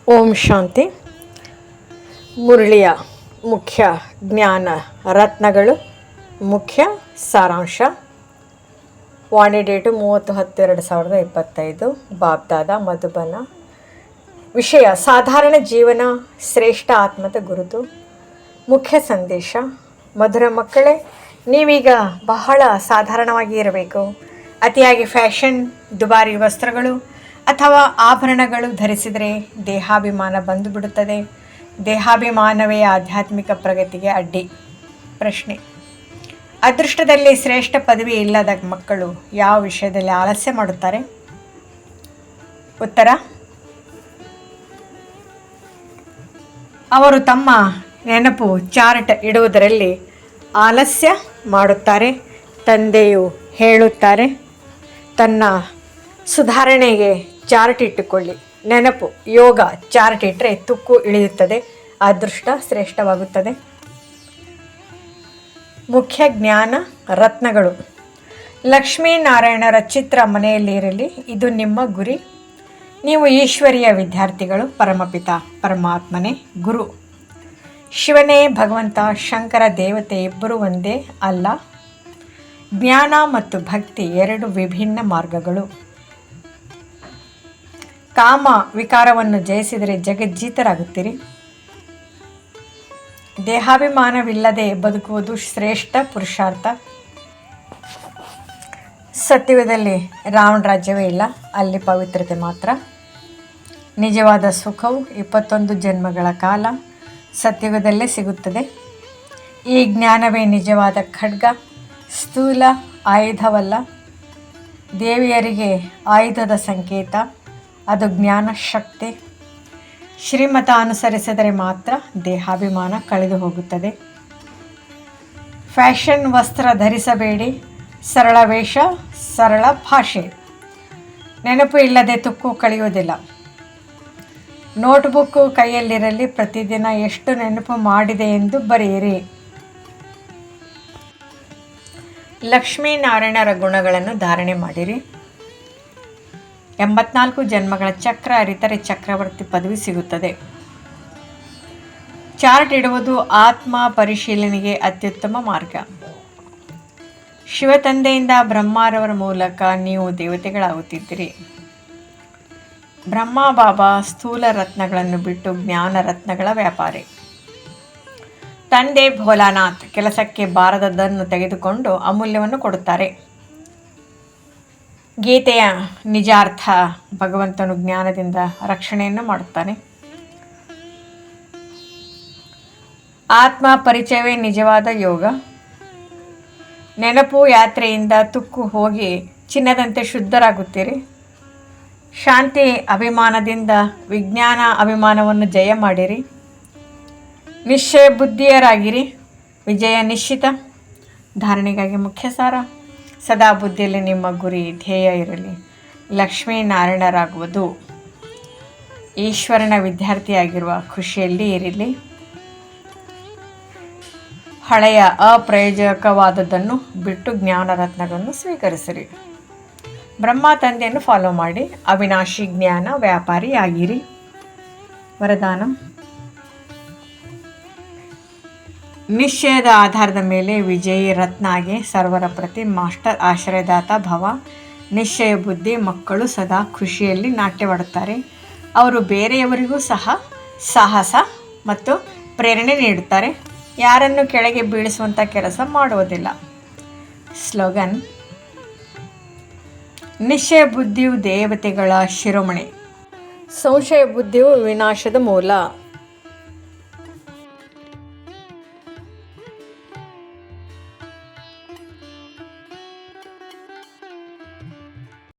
ಓಂ ಶಾಂತಿ. ಮುರಳಿಯ ಮುಖ್ಯ ಜ್ಞಾನ ರತ್ನಗಳು, ಮುಖ್ಯ ಸಾರಾಂಶ. ವಾಣಿ ಡೇಟು 30/10/2025, ಬಾಬ್ದಾದ ಮಧುಬನ. ವಿಷಯ: ಸಾಧಾರಣ ಜೀವನ ಶ್ರೇಷ್ಠ ಆತ್ಮದ ಗುರುತು. ಮುಖ್ಯ ಸಂದೇಶ: ಮಧುರ ಮಕ್ಕಳೇ, ನೀವೀಗ ಬಹಳ ಸಾಧಾರಣವಾಗಿ ಇರಬೇಕು. ಅತಿಯಾಗಿ ಫ್ಯಾಷನ್, ದುಬಾರಿ ವಸ್ತ್ರಗಳು ಅಥವಾ ಆಭರಣಗಳು ಧರಿಸಿದರೆ ದೇಹಾಭಿಮಾನ ಬಂದು ಬಿಡುತ್ತದೆ. ದೇಹಾಭಿಮಾನವೇ ಆಧ್ಯಾತ್ಮಿಕ ಪ್ರಗತಿಗೆ ಅಡ್ಡಿ. ಪ್ರಶ್ನೆ: ಅದೃಷ್ಟದಲ್ಲಿ ಶ್ರೇಷ್ಠ ಪದವಿ ಇಲ್ಲದ ಮಕ್ಕಳು ಯಾವ ವಿಷಯದಲ್ಲಿ ಆಲಸ್ಯ ಮಾಡುತ್ತಾರೆ? ಉತ್ತರ: ಅವರು ತಮ್ಮ ನೆನಪು ಚಾರ್ಟ್ ಇಡುವುದರಲ್ಲಿ ಆಲಸ್ಯ ಮಾಡುತ್ತಾರೆ. ತಂದೆಯು ಹೇಳುತ್ತಾರೆ, ತನ್ನ ಸುಧಾರಣೆಗೆ ಚಾರ್ಟ್ ಇಟ್ಟುಕೊಳ್ಳಿ. ನೆನಪು ಯೋಗ ಚಾರ್ಟ್ ಇಟ್ಟರೆ ತುಕ್ಕು ಇಳಿಯುತ್ತದೆ, ಅದೃಷ್ಟ ಶ್ರೇಷ್ಠವಾಗುತ್ತದೆ. ಮುಖ್ಯ ಜ್ಞಾನ ರತ್ನಗಳು. ಲಕ್ಷ್ಮೀನಾರಾಯಣರ ಚಿತ್ರ ಮನೆಯಲ್ಲಿ ಇರಲಿ, ಇದು ನಿಮ್ಮ ಗುರಿ. ನೀವು ಈಶ್ವರೀಯ ವಿದ್ಯಾರ್ಥಿಗಳು. ಪರಮಪಿತ ಪರಮಾತ್ಮನೇ ಗುರು. ಶಿವನೇ ಭಗವಂತ, ಶಂಕರ ದೇವತೆ ಇಬ್ಬರು ಒಂದೇ ಅಲ್ಲ. ಜ್ಞಾನ ಮತ್ತು ಭಕ್ತಿ ಎರಡು ವಿಭಿನ್ನ ಮಾರ್ಗಗಳು. ಕಾಮ ವಿಕಾರವನ್ನು ಜಯಿಸಿದರೆ ಜಗಜ್ಜೀತರಾಗುತ್ತೀರಿ. ದೇಹಾಭಿಮಾನವಿಲ್ಲದೆ ಬದುಕುವುದು ಶ್ರೇಷ್ಠ ಪುರುಷಾರ್ಥ. ಸತ್ಯುಗದಲ್ಲಿ ರಾವಣ ರಾಜ್ಯವೇ ಇಲ್ಲ, ಅಲ್ಲಿ ಪವಿತ್ರತೆ ಮಾತ್ರ. ನಿಜವಾದ ಸುಖವು 21 ಜನ್ಮಗಳ ಕಾಲ ಸತ್ಯುಗದಲ್ಲೇ ಸಿಗುತ್ತದೆ. ಈ ಜ್ಞಾನವೇ ನಿಜವಾದ ಖಡ್ಗ, ಸ್ಥೂಲ ಆಯುಧವಲ್ಲ. ದೇವಿಯರಿಗೆ ಆಯುಧದ ಸಂಕೇತ, ಅದು ಜ್ಞಾನ ಶಕ್ತಿ. ಶ್ರೀಮತ ಅನುಸರಿಸಿದರೆ ಮಾತ್ರ ದೇಹಾಭಿಮಾನ ಕಳೆದು ಹೋಗುತ್ತದೆ. ಫ್ಯಾಷನ್ ವಸ್ತ್ರ ಧರಿಸಬೇಡಿ, ಸರಳ ವೇಷ, ಸರಳ ಭಾಷೆ. ನೆನಪು ಇಲ್ಲದೆ ತುಕ್ಕು ಕಳೆಯುವುದಿಲ್ಲ. ನೋಟ್ಬುಕ್ಕು ಕೈಯಲ್ಲಿರಲಿ, ಪ್ರತಿದಿನ ಎಷ್ಟು ನೆನಪು ಮಾಡಿದೆ ಎಂದು ಬರೆಯಿರಿ. ಲಕ್ಷ್ಮೀನಾರಾಯಣರ ಗುಣಗಳನ್ನು ಧಾರಣೆ ಮಾಡಿರಿ. 84 ಜನ್ಮಗಳ ಚಕ್ರ ಅರಿತರೆ ಚಕ್ರವರ್ತಿ ಪದವಿ ಸಿಗುತ್ತದೆ. ಚಾರ್ಟ್ ಇಡುವುದು ಆತ್ಮ ಪರಿಶೀಲನೆಗೆ ಅತ್ಯುತ್ತಮ ಮಾರ್ಗ. ಶಿವತಂದೆಯಿಂದ ಬ್ರಹ್ಮರವರ ಮೂಲಕ ನೀವು ದೇವತೆಗಳಾಗುತ್ತಿದ್ದೀರಿ. ಬ್ರಹ್ಮ ಬಾಬಾ ಸ್ಥೂಲ ರತ್ನಗಳನ್ನು ಬಿಟ್ಟು ಜ್ಞಾನ ರತ್ನಗಳ ವ್ಯಾಪಾರಿ. ತಂದೆ ಭೋಲಾನಾಥ್ ಕೆಲಸಕ್ಕೆ ಬಾರದದ್ದನ್ನು ತೆಗೆದುಕೊಂಡು ಅಮೂಲ್ಯವನ್ನು ಕೊಡುತ್ತಾರೆ. ಗೀತೆಯ ನಿಜಾರ್ಥ: ಭಗವಂತನು ಜ್ಞಾನದಿಂದ ರಕ್ಷಣೆಯನ್ನು ಮಾಡುತ್ತಾನೆ. ಆತ್ಮ ಪರಿಚಯವೇ ನಿಜವಾದ ಯೋಗ. ನೆನಪು ಯಾತ್ರೆಯಿಂದ ತುಕ್ಕು ಹೋಗಿ ಚಿನ್ನದಂತೆ ಶುದ್ಧರಾಗುತ್ತೀರಿ. ಶಾಂತಿ ಅಭಿಮಾನದಿಂದ ವಿಜ್ಞಾನ ಅಭಿಮಾನವನ್ನು ಜಯ ಮಾಡಿರಿ. ನಿಶ್ಚಯ ಬುದ್ಧಿಯರಾಗಿರಿ, ವಿಜಯ ನಿಶ್ಚಿತ. ಧಾರಣೆಗಾಗಿ ಮುಖ್ಯ ಸಾರ: ಸದಾ ಬುದ್ಧಿಯಲ್ಲಿ ನಿಮ್ಮ ಗುರಿ ಧ್ಯೇಯ ಇರಲಿ. ಲಕ್ಷ್ಮೀನಾರಾಯಣರಾಗುವುದು. ಈಶ್ವರನ ವಿದ್ಯಾರ್ಥಿಯಾಗಿರುವ ಖುಷಿಯಲ್ಲಿ ಇರಲಿ. ಹಳೆಯ ಅಪ್ರಯೋಜಕವಾದದ್ದನ್ನು ಬಿಟ್ಟು ಜ್ಞಾನ ರತ್ನಗಳನ್ನು ಸ್ವೀಕರಿಸಿರಿ. ಬ್ರಹ್ಮ ತಂದೆಯನ್ನು ಫಾಲೋ ಮಾಡಿ. ಅವಿನಾಶಿ ಜ್ಞಾನ ವ್ಯಾಪಾರಿಯಾಗಿರಿ. ವರದಾನ: ನಿಶ್ಚಯದ ಆಧಾರದ ಮೇಲೆ ವಿಜಯಿ ರತ್ನಾಗೆ ಸರ್ವರ ಪ್ರತಿ ಮಾಸ್ಟರ್ ಆಶ್ರಯದಾತ ಭವ. ನಿಶ್ಚಯ ಬುದ್ಧಿ ಮಕ್ಕಳು ಸದಾ ಖುಷಿಯಲ್ಲಿ ನಾಟ್ಯವಾಡುತ್ತಾರೆ. ಅವರು ಬೇರೆಯವರಿಗೂ ಸಹ ಸಾಹಸ ಮತ್ತು ಪ್ರೇರಣೆ ನೀಡುತ್ತಾರೆ. ಯಾರನ್ನು ಕೆಳಗೆ ಬೀಳಿಸುವಂಥ ಕೆಲಸ ಮಾಡುವುದಿಲ್ಲ. ಸ್ಲೋಗನ್: ನಿಶ್ಚಯ ಬುದ್ಧಿಯು ದೇವತೆಗಳ ಶಿರೋಮಣಿ. ಸಂಶಯ ಬುದ್ಧಿಯು ವಿನಾಶದ ಮೂಲ.